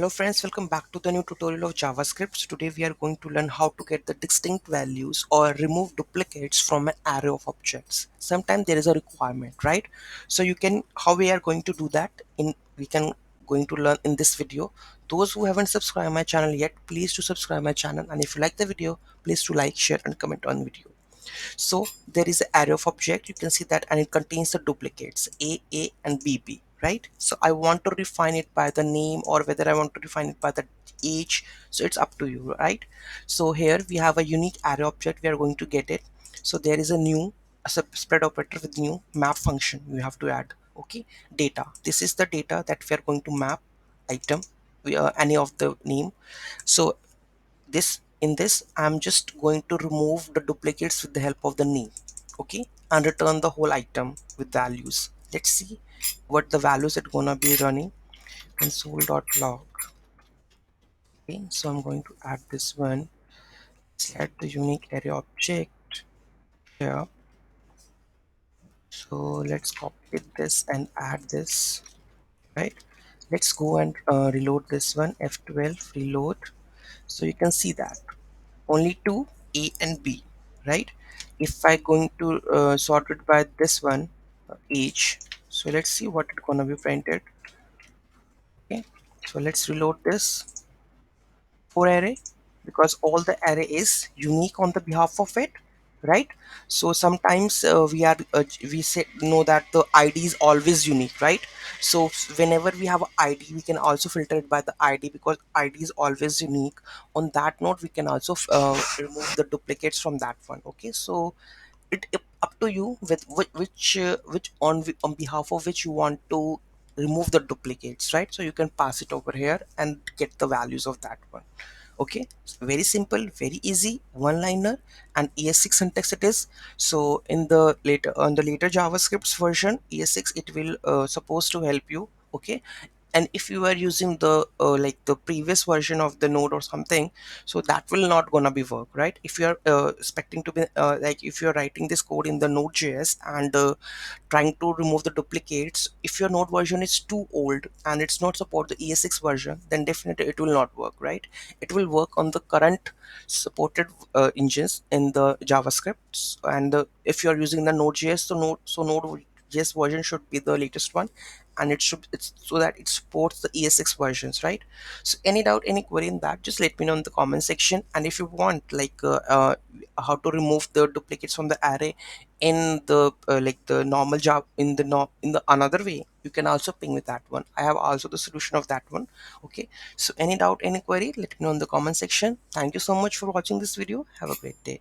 Hello friends, welcome back to the new tutorial of JavaScript. So today we are going to learn how to get the distinct values or remove duplicates from an array of objects. Sometimes there is a requirement, right? So how we are going to do that we can going to learn in this video. Those who haven't subscribed my channel yet, please to subscribe my channel, and if you like the video, please to like, share and comment on video. So there is an array of object, you can see that, and it contains the duplicates a and bb, right? So I want to refine it by the name or whether I want to refine it by the age, so it's up to you, right? So here we have a unique array object, we are going to get it. So there is a spread operator with new map function you have to add. Okay, data, this is the data that we are going to map item, any of the name. So this I'm just going to remove the duplicates with the help of the name. Okay, and return the whole item with values. Let's see what the values it gonna be running. Console.log. Okay, so I'm going to add this one. Select the unique array object here. So let's copy this and add this, right? Let's go and reload this one. F12 reload. So you can see that only two, A and B, right? If I going to sort it by this one, age, so let's see what it's gonna be printed. Okay, so let's reload this for array, because all the array is unique on the behalf of it, right? So sometimes we say know that the id is always unique, right? So whenever we have a id, we can also filter it by the id, because id is always unique. On that note, we can also remove the duplicates from that one. Okay, so it up to you with on behalf of which you want to remove the duplicates, right? So you can pass it over here and get the values of that one. Okay, very simple, very easy, one liner, and ES6 syntax it is. So in the later JavaScript version, ES6 it will supposed to help you. Okay, and if you are using the like the previous version of the node or something, so that will not gonna be work, right? If you are expecting to be like if you're writing this code in the node.js and trying to remove the duplicates, if your node version is too old and it's not support the ES6 version, then definitely it will not work, right? It will work on the current supported engines in the JavaScript. And if you are using the node.js, so node.js version should be the latest one, and it's so that it supports the ES6 versions, right? So any doubt, any query in that, just let me know in the comment section. And if you want like how to remove the duplicates from the array in the like the normal job in the no in the another way, you can also ping with that one. I have also the solution of that one. Okay, so any doubt, any query, let me know in the comment section. Thank you so much for watching this video. Have a great day.